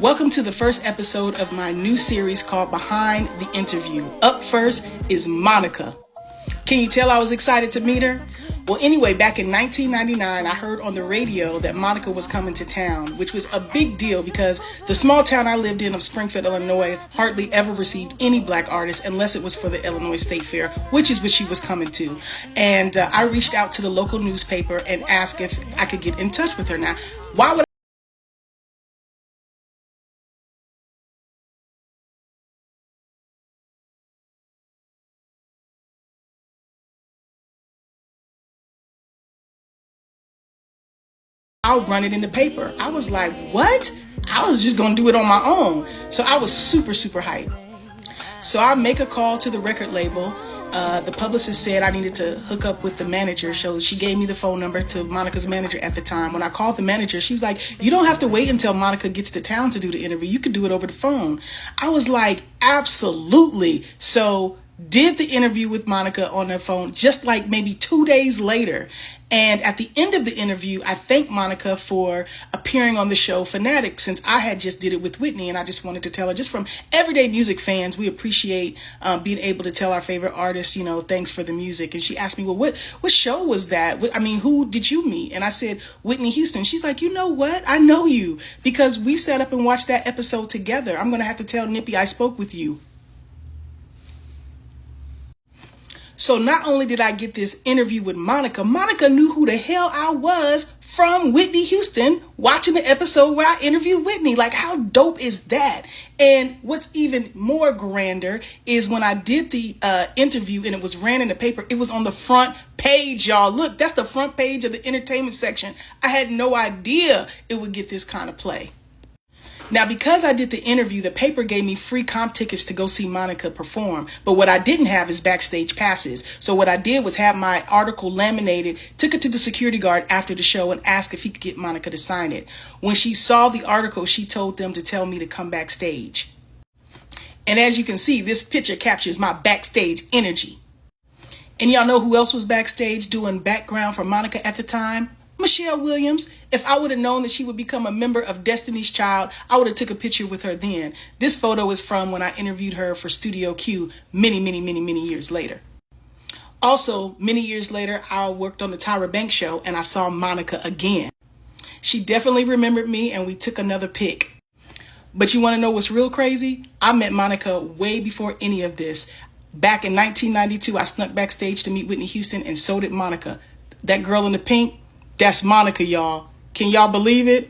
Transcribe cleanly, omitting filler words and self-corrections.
Welcome to the first episode of my new series called Behind the Interview. Up first is Monica. Can you tell I was excited to meet her? Well, anyway, back in 1999, I heard on the radio that Monica was coming to town, which was a big deal because the small town I lived in of Springfield, Illinois, hardly ever received any black artists unless it was for the Illinois State Fair, which is what she was coming to. And I reached out to the local newspaper and asked if I could get in touch with her. Now, why would I'll run it in the paper? I was like, what? I was just going to do it on my own. So I was super hyped. So I make a call to the record label. The publicist said I needed to hook up with the manager. So she gave me the phone number to Monica's manager at the time. When I called the manager, she was like, you don't have to wait until Monica gets to town to do the interview. You could do it over the phone. I was like, absolutely. So did the interview with Monica on the phone just like maybe 2 days later. And at the end of the interview, I thanked Monica for appearing on the show Fanatic, since I had just did it with Whitney. And I just wanted to tell her, just from everyday music fans, we appreciate being able to tell our favorite artists, thanks for the music. And she asked me, well, what show was that? I mean, who did you meet? And I said, Whitney Houston. She's like, you know what? I know you because we sat up and watched that episode together. I'm going to have to tell Nippy I spoke with you. So not only did I get this interview with Monica, Monica knew who the hell I was from Whitney Houston watching the episode where I interviewed Whitney. Like, how dope is that? And what's even more grander is when I did the interview and it was ran in the paper, it was on the front page, y'all. Look, that's the front page of the entertainment section. I had no idea it would get this kind of play. Now, because I did the interview, the paper gave me free comp tickets to go see Monica perform. But what I didn't have is backstage passes. So what I did was have my article laminated, took it to the security guard after the show and asked if he could get Monica to sign it. When she saw the article, she told them to tell me to come backstage. And as you can see, this picture captures my backstage energy. And y'all know who else was backstage doing background for Monica at the time? Michelle Williams. If I would have known that she would become a member of Destiny's Child, I would have took a picture with her then. This photo is from when I interviewed her for Studio Q many years later. Also, many years later, I worked on the Tyra Banks Show and I saw Monica again. She definitely remembered me and we took another pic. But you want to know what's real crazy? I met Monica way before any of this. Back in 1992, I snuck backstage to meet Whitney Houston and so did Monica. That girl in the pink, that's Monica, y'all. Can y'all believe it?